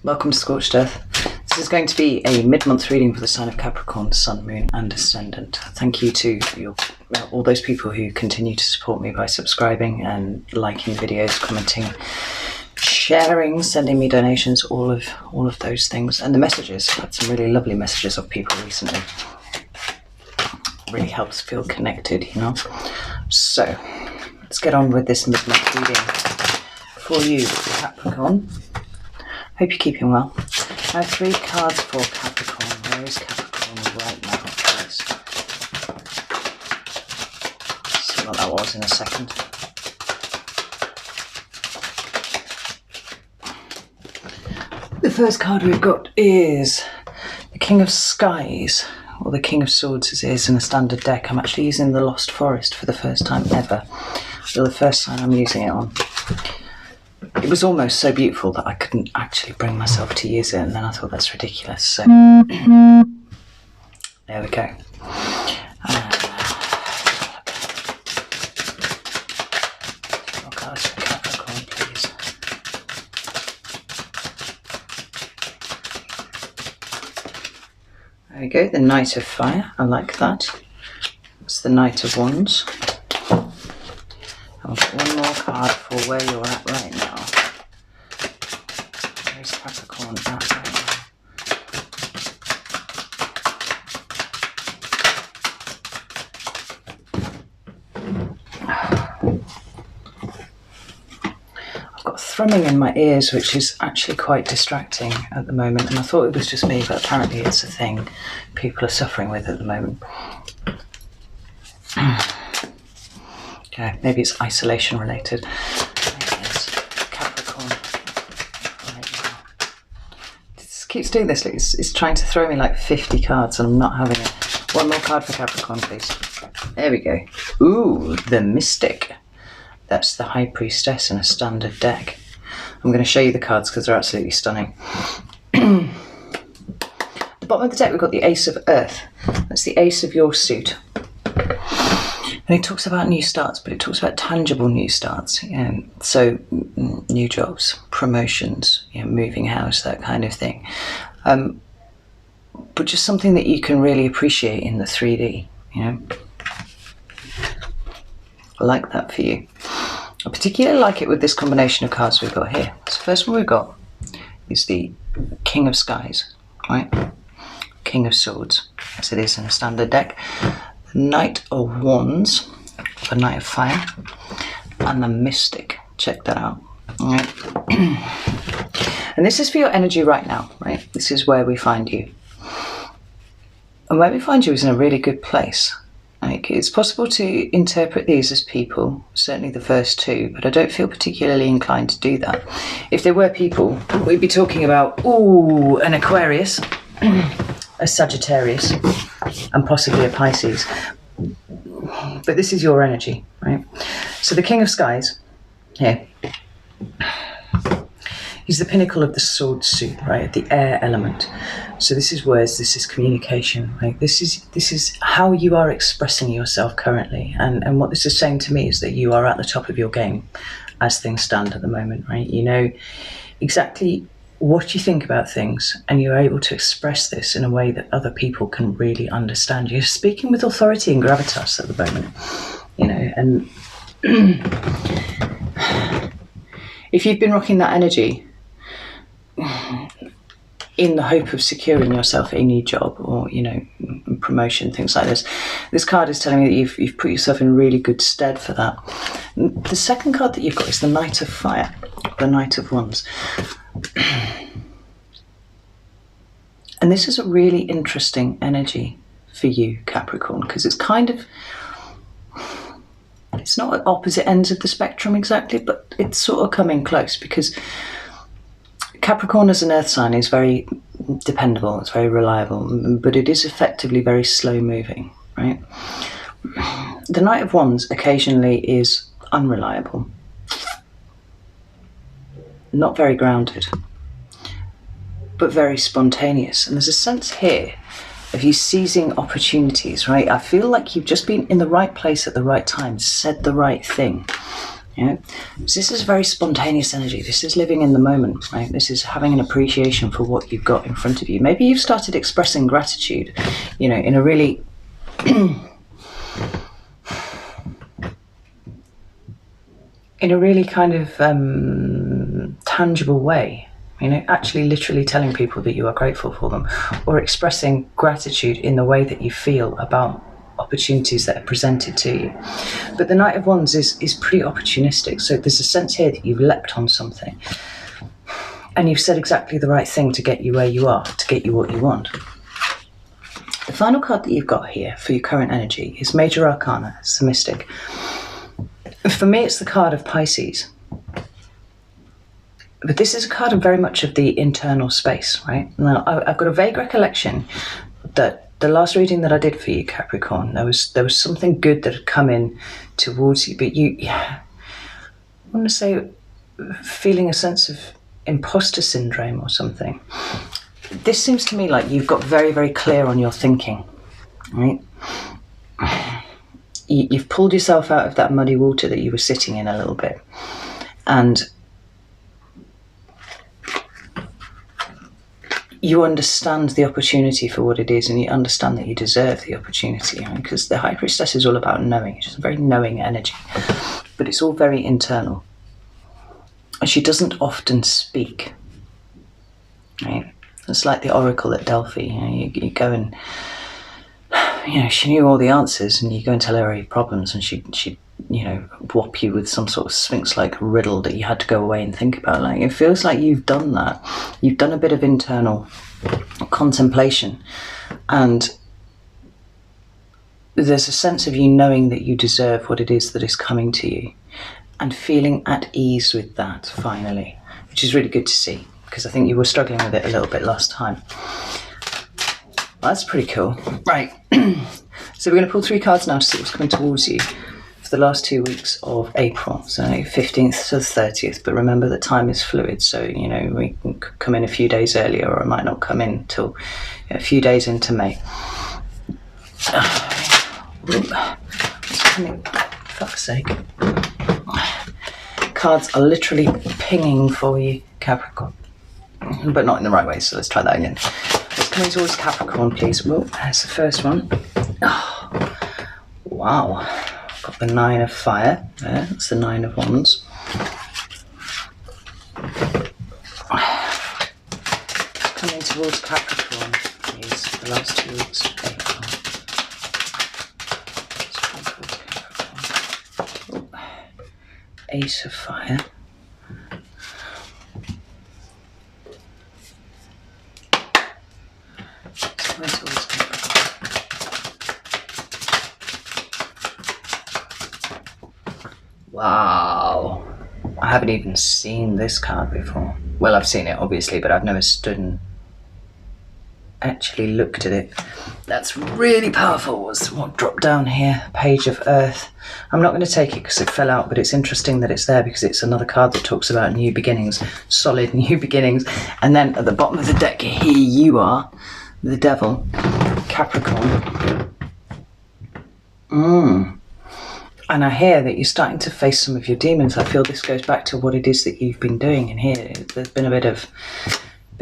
Welcome to Scorched Earth. This is going to be a mid-month reading for the sign of Capricorn, Sun, Moon and Ascendant. Thank you to all those people who continue to support me by subscribing and liking videos, commenting, sharing, sending me donations, all of those things. And the messages. I've had some really lovely messages of people recently. Really helps feel connected, you know. So let's get on with this mid-month reading for you, Capricorn. Hope you're keeping well. I have 3 cards for Capricorn. Where is Capricorn right now, please? See what that was in a second. The first card we've got is the King of Skies, or the King of Swords as it is in a standard deck. I'm actually using the Lost Forest for the first time ever. So the first time I'm using it on. It was almost so beautiful that I couldn't actually bring myself to use it, and then I thought that's ridiculous. So there we go. More cards for Capricorn, please. There we go. The Knight of Fire. I like that. It's the Knight of Wands. I've got one more card for where you're at right now. Where's Capricorn at right now? I've got thrumming in my ears, which is actually quite distracting at the moment, and I thought it was just me, but apparently it's a thing people are suffering with at the moment. Okay, maybe it's isolation related. Capricorn right now. It keeps doing this. It's trying to throw me like 50 cards and I'm not having it. One more card for Capricorn, please. There we go. Ooh, the Mystic. That's the High Priestess in a standard deck. I'm going to show you the cards because they're absolutely stunning. At the bottom of the deck we've got the Ace of Earth. That's the ace of your suit. And it talks about new starts, but it talks about tangible new starts. So new jobs, promotions, moving house, that kind of thing. But just something that you can really appreciate in the 3D, I like that for you. I particularly like it with this combination of cards we've got here. So the first one we've got is the King of Skies, right? King of Swords, as it is in a standard deck. Knight of Wands, the Knight of Fire, and the Mystic. Check that out. All right. And this is for your energy right now, right? This is where we find you. And where we find you is in a really good place. Like, it's possible to interpret these as people, certainly the first 2, but I don't feel particularly inclined to do that. If they were people, we'd be talking about, ooh, an Aquarius, a Sagittarius, and possibly a Pisces. But this is your energy, right? So the King of Skies here, he's the pinnacle of the sword suit, right? The air element. So this is words, this is communication, right? This is how you are expressing yourself currently. And what this is saying to me is that you are at the top of your game as things stand at the moment, right? You know exactly what you think about things, and you're able to express this in a way that other people can really understand. You're speaking with authority and gravitas at the moment, and if you've been rocking that energy in the hope of securing yourself a new job or, promotion, things like this card is telling me that you've put yourself in really good stead for that. The second card that you've got is the Knight of Fire, the Knight of Wands. And this is a really interesting energy for you, Capricorn, because it's it's not at opposite ends of the spectrum exactly, but it's sort of coming close, because Capricorn as an earth sign is very dependable, it's very reliable, but it is effectively very slow moving, right? The Knight of Wands occasionally is unreliable, not very grounded, but very spontaneous. And there's a sense here of you seizing opportunities, right? I feel like you've just been in the right place at the right time, said the right thing, Yeah, so this is very spontaneous energy. This is living in the moment, right? This is having an appreciation for what you've got in front of you. Maybe you've started expressing gratitude, you know, in a really in a really kind of tangible way. You know, actually literally telling people that you are grateful for them, or expressing gratitude in the way that you feel about opportunities that are presented to you. But the Knight of Wands is pretty opportunistic. So there's a sense here that you've leapt on something and you've said exactly the right thing to get you where you are, to get you what you want. The final card that you've got here for your current energy is Major Arcana. It's the Mystic. For me, it's the card of Pisces. But this is a card of very much of the internal space, right? Now, I've got a vague recollection that the last reading that I did for you, Capricorn, there was something good that had come in towards you, but I want to say feeling a sense of imposter syndrome or something. This seems to me like you've got very, very clear on your thinking, right? You've pulled yourself out of that muddy water that you were sitting in a little bit, and you understand the opportunity for what it is, and you understand that you deserve the opportunity, right? Because the High Priestess is all about knowing. She's a very knowing energy, but it's all very internal. And she doesn't often speak, right? It's like the oracle at Delphi. You go and, she knew all the answers, and you go and tell her your problems, and she whop you with some sort of sphinx-like riddle that you had to go away and think about. Like, it feels like you've done that. You've done a bit of internal contemplation, and there's a sense of you knowing that you deserve what it is that is coming to you, and feeling at ease with that finally, which is really good to see, because I think you were struggling with it a little bit last time. Well, that's pretty cool. Right. So we're going to pull 3 cards now to see what's coming towards you for the last 2 weeks of April, so 15th to the 30th. But remember that time is fluid, so we can come in a few days earlier, or it might not come in till a few days into May. What's coming? For fuck's sake. Cards are literally pinging for you, Capricorn, but not in the right way, so let's try that again. What's coming towards Capricorn, please? Well, that's the first one. Oh, wow. Got the 9 of Fire there. That's the 9 of Wands. Coming towards Capricorn, please, for the last 2 weeks of April. Oh. Ace of Fire. Coming towards Capricorn. Wow, I haven't even seen this card before. Well, I've seen it obviously, but I've never stood and actually looked at it. That's really powerful. What's what dropped down here? Page of Earth. I'm not going to take it because it fell out, but it's interesting that it's there because it's another card that talks about new beginnings, solid new beginnings. And then at the bottom of the deck, here you are, the Devil, Capricorn. And I hear that you're starting to face some of your demons. I feel this goes back to what it is that you've been doing in here. There's been a bit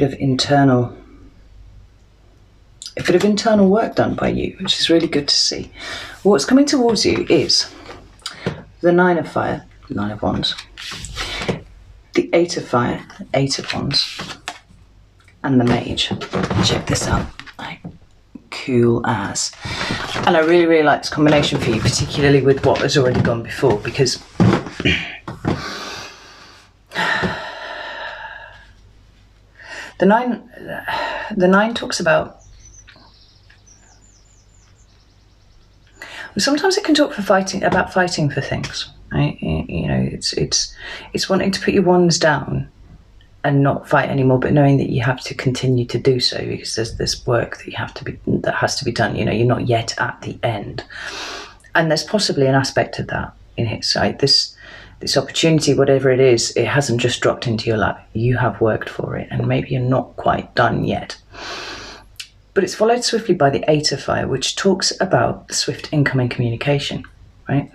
of internal work done by you, which is really good to see. What's coming towards you is the 9 of Fire, 9 of Wands, the 8 of Fire, 8 of Wands, and the Mage. Check this out. Cool as. And I really, really like this combination for you, particularly with what has already gone before, because the nine talks about, sometimes it can talk about fighting for things, right? It's wanting to put your wands down and not fight anymore, but knowing that you have to continue to do so because there's this work that has to be done. You're not yet at the end, and there's possibly an aspect of that in it. So this opportunity, whatever it is, it hasn't just dropped into your lap. You have worked for it, and maybe you're not quite done yet. But it's followed swiftly by the 8 of Fire, which talks about the swift incoming communication, right?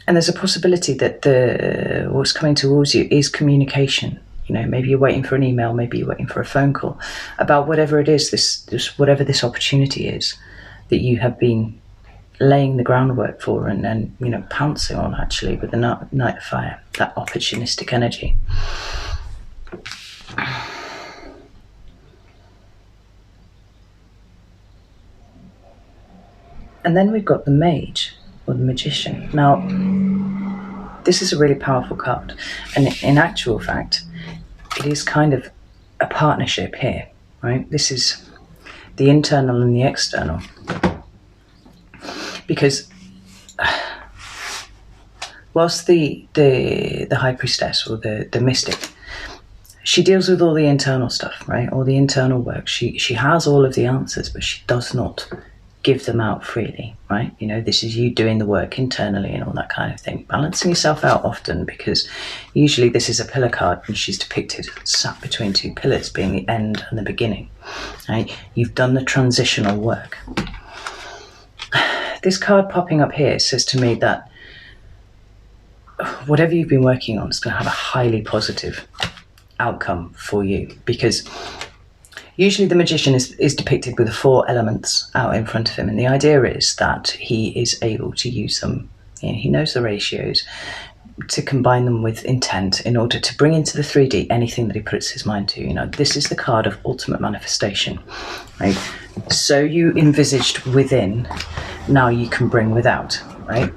And there's a possibility that what's coming towards you is communication. You know, maybe you're waiting for an email, maybe you're waiting for a phone call about whatever it is, whatever this opportunity is that you have been laying the groundwork for and you know, pouncing on actually with the Knight of Fire, that opportunistic energy. And then we've got the Mage, or the Magician. Now, this is a really powerful card. And in actual fact, it is kind of a partnership here, right? This is the internal and the external. Because whilst the High Priestess, or the Mystic, she deals with all the internal stuff, right? All the internal work. She has all of the answers, but she does not give them out freely, right? You know, this is you doing the work internally and all that kind of thing. Balancing yourself out often, because usually this is a pillar card and she's depicted sat between two pillars, being the end and the beginning, right? You've done the transitional work. This card popping up here says to me that whatever you've been working on is going to have a highly positive outcome for you, because usually the Magician is depicted with the 4 elements out in front of him, and the idea is that he is able to use them, you know, he knows the ratios, to combine them with intent in order to bring into the 3D anything that he puts his mind to. You know, this is the card of ultimate manifestation, right? So you envisaged within, now you can bring without, right?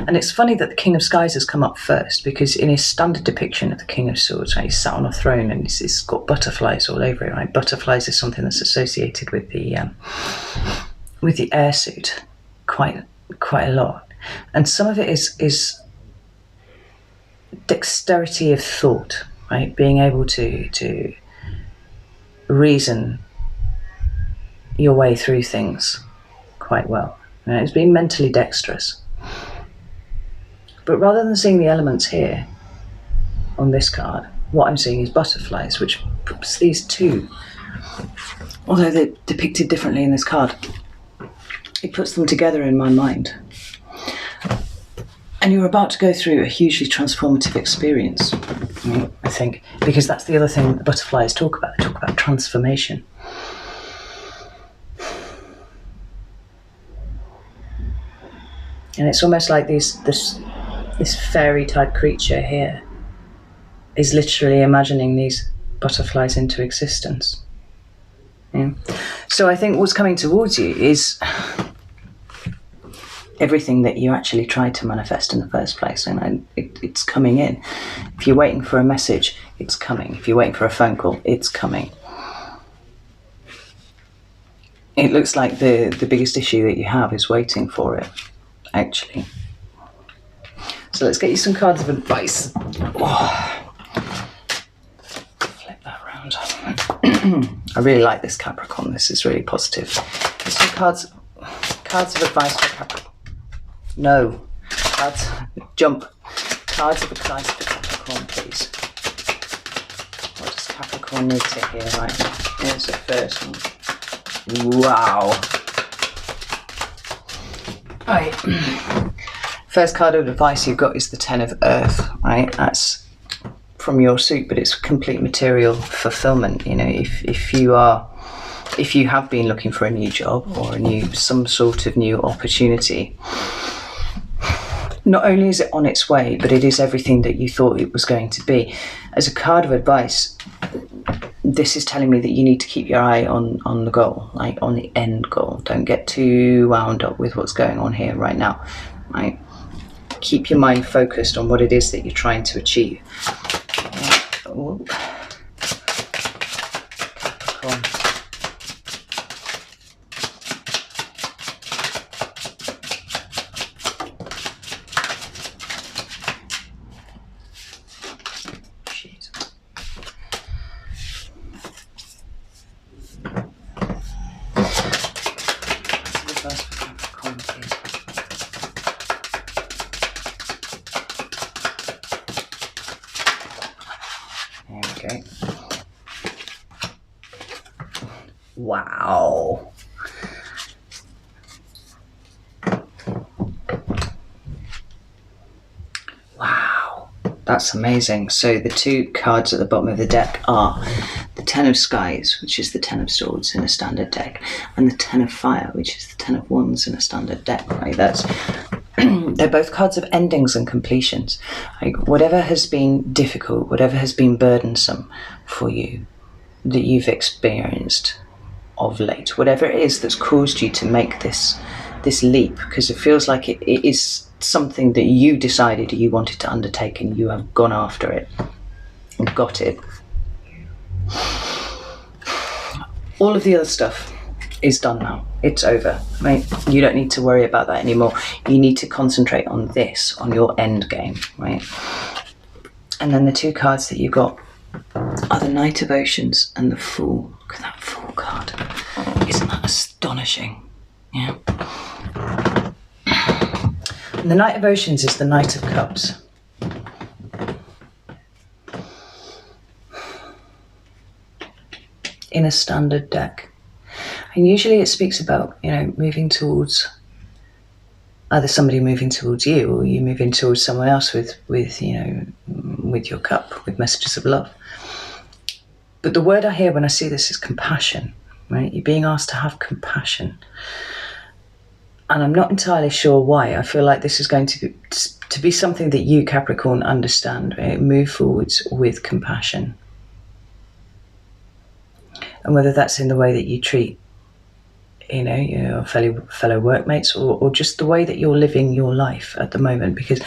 And it's funny that the King of Skies has come up first, because in his standard depiction of the King of Swords, right, he's sat on a throne and he's got butterflies all over it, right? Butterflies is something that's associated with the air suit quite a lot. And some of it is dexterity of thought, right? Being able to reason your way through things quite well. Right? It's being mentally dexterous. But rather than seeing the elements here on this card, what I'm seeing is butterflies, which puts these two, although they're depicted differently in this card, it puts them together in my mind. And you're about to go through a hugely transformative experience, I think, because that's the other thing that butterflies talk about. They talk about transformation. And it's almost like this fairy type creature here is literally imagining these butterflies into existence. Yeah. So I think what's coming towards you is everything that you actually tried to manifest in the first place, and it's coming in. If you're waiting for a message, it's coming. If you're waiting for a phone call, it's coming. It looks like the biggest issue that you have is waiting for it, actually. So let's get you some cards of advice. Oh. Flip that around. I really like this Capricorn. This is really positive. There's some cards of advice for Capricorn. No. Jump. Cards of advice for Capricorn, please. What does Capricorn need to hear right now? Here's the first one. Wow. Right. First card of advice you've got is the Ten of Earth, right? That's from your suit, but it's complete material fulfillment. You know, if you have been looking for a new job or some sort of new opportunity, not only is it on its way, but it is everything that you thought it was going to be. As a card of advice, this is telling me that you need to keep your eye on the goal, like on the end goal. Don't get too wound up with what's going on here right now, right? Keep your mind focused on what it is that you're trying to achieve. Oh. Capricorn. Shit. Reverse for Capricorn, please. Okay. Wow. That's amazing. So the two cards at the bottom of the deck are the Ten of Skies, which is the Ten of Swords in a standard deck, and the Ten of Fire, which is the Ten of Wands in a standard deck, right? That's they're both cards of endings and completions. Like whatever has been difficult, whatever has been burdensome for you that you've experienced of late, whatever it is that's caused you to make this leap, because it feels like it is something that you decided you wanted to undertake and you have gone after it and got it. All of the other stuff is done now. It's over, right? You don't need to worry about that anymore. You need to concentrate on this, on your end game, right? And then the two cards that you got are the Knight of Oceans and the Fool. Look at that Fool card. Isn't that astonishing? Yeah. And the Knight of Oceans is the Knight of Cups. In a standard deck. And usually it speaks about, moving towards either somebody moving towards you or you moving towards someone else with your cup, with messages of love. But the word I hear when I see this is compassion, right? You're being asked to have compassion. And I'm not entirely sure why. I feel like this is going to be something that you, Capricorn, understand, right? Move forwards with compassion. And whether that's in the way that you treat, your fellow workmates or just the way that you're living your life at the moment, because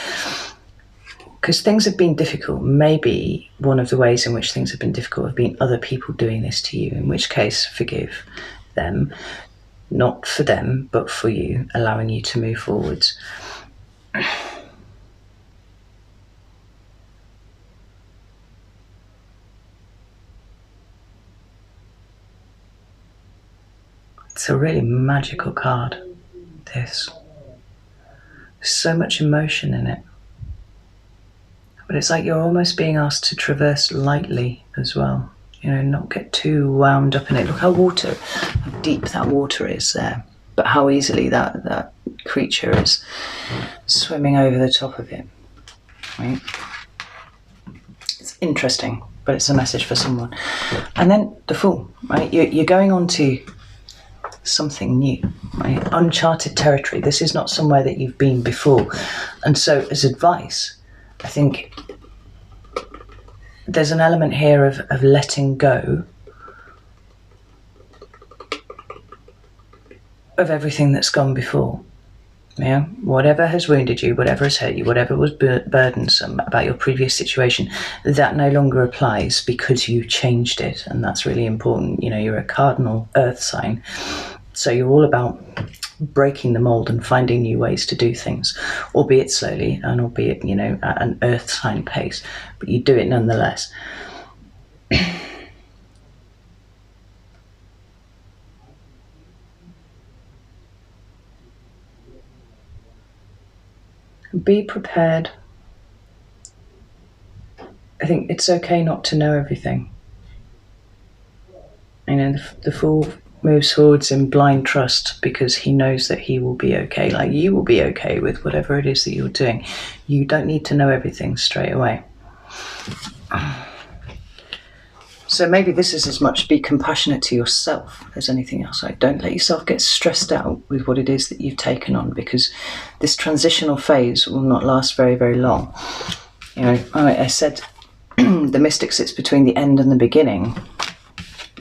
things have been difficult. Maybe one of the ways in which things have been difficult have been other people doing this to you, in which case forgive them. Not for them, but for you, allowing you to move forwards. It's a really magical card, this. There's so much emotion in it. But it's like you're almost being asked to traverse lightly as well. Not get too wound up in it. Look how deep that water is there. But how easily that creature is swimming over the top of it. Right? It's interesting, but it's a message for someone. And then the Fool, right? You're going on to something new, right? Uncharted territory. This is not somewhere that you've been before. And so as advice, I think there's an element here of letting go of everything that's gone before. Yeah, whatever has wounded you, whatever has hurt you, whatever was burdensome about your previous situation, that no longer applies because you changed it, and that's really important. You're a cardinal earth sign, so you're all about breaking the mold and finding new ways to do things, albeit slowly and albeit, at an earth sign pace, but you do it nonetheless. Be prepared. I think it's okay not to know everything. The Fool moves forwards in blind trust because he knows that he will be okay. Like you will be okay with whatever it is that you're doing. You don't need to know everything straight away. So maybe this is as much be compassionate to yourself as anything else. Like don't let yourself get stressed out with what it is that you've taken on, because this transitional phase will not last very, very long. I said the mystic sits between the end and the beginning.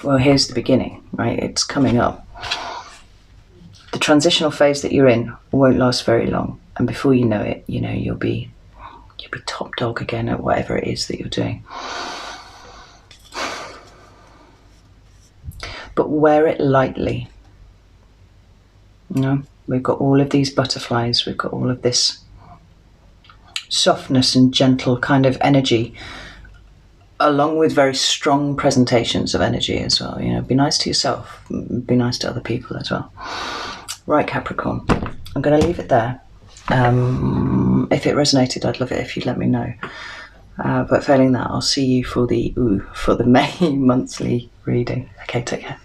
Well, here's the beginning, right? It's coming up. The transitional phase that you're in won't last very long, and before you know it, you'll be top dog again at whatever it is that you're doing. But wear it lightly. We've got all of these butterflies, we've got all of this softness and gentle kind of energy, along with very strong presentations of energy as well. Be nice to yourself, be nice to other people as well. Right, Capricorn, I'm going to leave it there. If it resonated, I'd love it if you'd let me know. But failing that, I'll see you for the May monthly reading. Okay, take care.